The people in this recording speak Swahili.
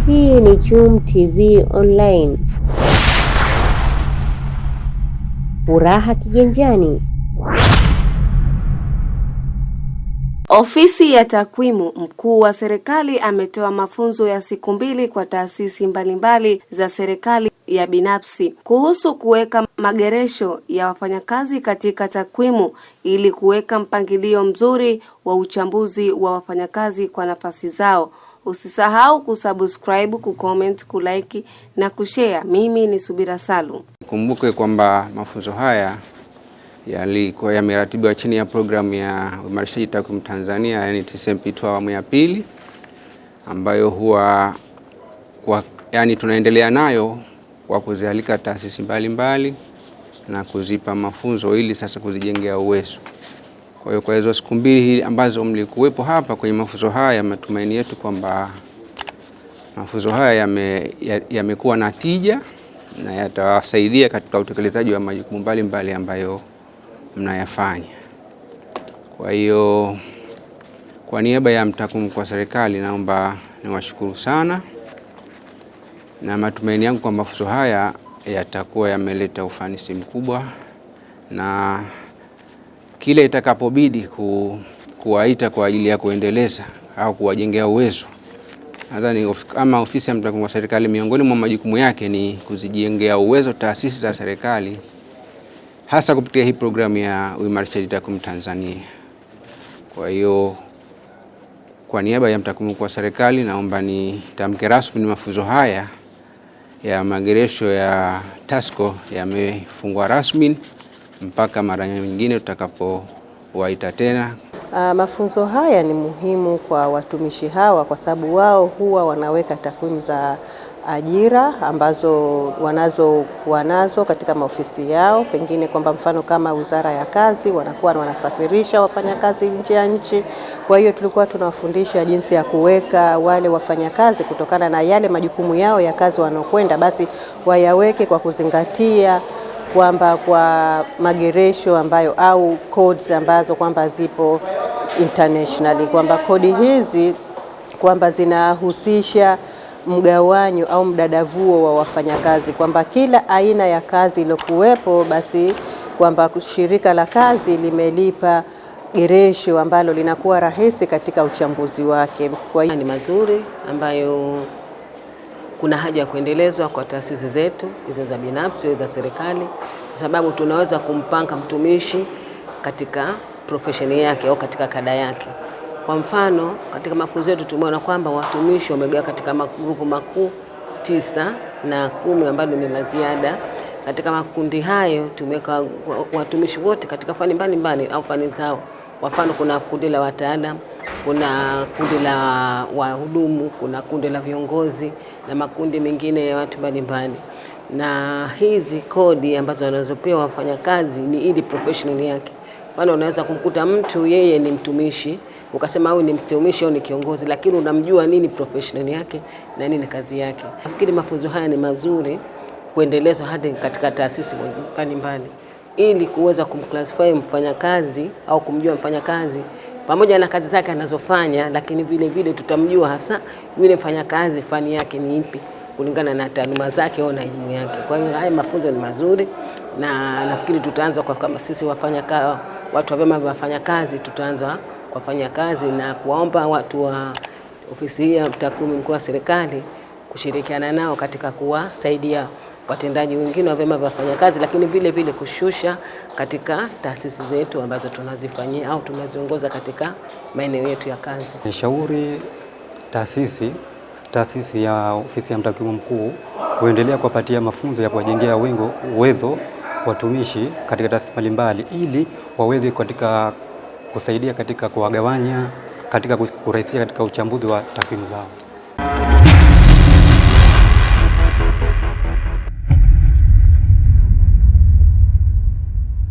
Hii ni Jum TV Online. Furaha kiganjani. Ofisi ya takwimu mkuu wa serikali ametoa mafunzo ya siku 2 kwa taasisi mbalimbali za serikali ya binafsi kuhusu kuweka mageresho ya wafanyakazi katika takwimu ili kuweka mpangilio mzuri wa uchambuzi wa wafanyakazi kwa nafasi zao. Usisahau kusubscribe, kucomment, kulike na kushare. Mimi ni Subira Salum. Kumbuke kwamba mafunzo haya yalikuwa yameratibiwa chini ya programu ya uimarishaji takwimu Tanzania, yani TSMP awamu ya pili, ambayo huwa tunaendelea nayo kwa kuzialika taasisi mbalimbali na kuzipa mafunzo ili sasa kuzijengea uwezo. Kwa hiyo kwa hizo siku 2 ambazo mlikuwepo hapa kwenye mafunzo haya, matumaini yetu kwamba mafunzo haya yamekuwa na tija na yatawasaidia katika utekelezaji wa majukumu mbalimbali ambayo mnayafanya. Kwa hiyo kwa niaba ya mtakwimu mkuu wa serikali naomba niwashukuru sana, na matumaini yangu kwamba mafunzo haya yatakuwa yameleta ufanisi mkubwa, na kile itakapobidi kuwaita kwa ajili ya kuendeleza au kuwajengea uwezo, nadhani kama ofisi ya mtakwimu wa serikali, miongoni mwa majukumu yake ni kuzijengea uwezo taasisi za serikali, hasa kupitia hii programu ya uimarishaji takwimu Tanzania. Kwa hiyo kwa niaba ya mtakwimu mkuu wa serikali naomba nitamke rasmi mafunzo haya ya mageresho ya TASCO yamefungwa rasmi mpaka mara nyingine tutakapowaita tena. Mafunzo haya ni muhimu kwa watumishi hawa kwa sababu wao huwa wanaweka takwimu za ajira ambazo wanazokuwa nazo katika maofisi yao, pengine kwamba mfano kama Wizara ya Kazi wanakuwa wanasafirisha wafanyakazi nje ya nchi. Kwa hiyo tulikuwa tunawafundisha jinsi ya kuweka wale wafanyakazi kutokana na yale majukumu yao ya kazi wanaokwenda, basi wayaweke kwa kuzingatia kwamba kwa mageresho ambayo au codes ambazo kwamba zipo internationally, kwamba kodi hizi kwamba zinahusisha mgawanyo au mdadavuo wa wafanyakazi, kwamba kila aina ya kazi iliyokuwepo basi kwamba shirika la kazi limelipa geresho ambalo linakuwa rahisi katika uchambuzi wake. Kwa hiyo ni mazuri ambayo kuna haja ya kuendelezwa kwa taasisi zetu hizo za binafsi au za serikali, kwa sababu tunaweza kumpanga mtumishi katika profession yake au katika kada yake. Kwa mfano, katika mafunzo yetu tumeona kwamba watumishi wamegawa katika magrupu makuu 9 na 10 ambayo ni la ziada. Katika makundi hayo tumeweka watumishi wote katika fani mbalimbali au fani zao. Kwa mfano, kuna kundi la wataalamu, kuna kundi la wahudumu, kuna kundi la viongozi na makundi mengine ya watu mbalimbali. Na hizi kodi ambazo wanazopewa wafanyakazi ni ili professional yake. Mfano, unaweza kumkuta mtu yeye ni mtumishi, ukasema huyu ni mtumishi au ni kiongozi, lakini unamjua nini professional yake na nini kazi yake. Nafikiri mafunzo haya ni mazuri kuendelezwa hadi katika taasisi mbalimbali ili kuweza kumclassify mfanyakazi au kumjua mfanyakazi pamoja na kazi zake anazofanya, lakini vile vile tutamjua hasa yule mfanyakazi fani yake ni ipi kulingana na taaluma zake au na elimu yake. Kwa hiyo haya mafunzo ni mazuri, na nafikiri tutaanza kwa kama sisi watu wa vyama vya wafanyakazi, tutaanza kwa wafanyakazi na kuwaomba watu wa ofisi ya mtakwimu mkuu wa serikali kushirikiana nao katika kuwasaidia watendaji wengine wa vyama vya wafanyakazi, lakini vile vile kushusha katika taasisi zetu ambazo tunazifanyia au tunaziongoza katika maeneo yetu ya kazi. Nishauri taasisi ya ofisi ya mtakwimu mkuu kuendelea kuwapatia mafunzo ya kuwajengea uwezo watumishi katika taasisi mbalimbali ili waweze katika kusaidia katika kuwagawanya, katika kurahisisha katika uchambuzi wa takwimu zao.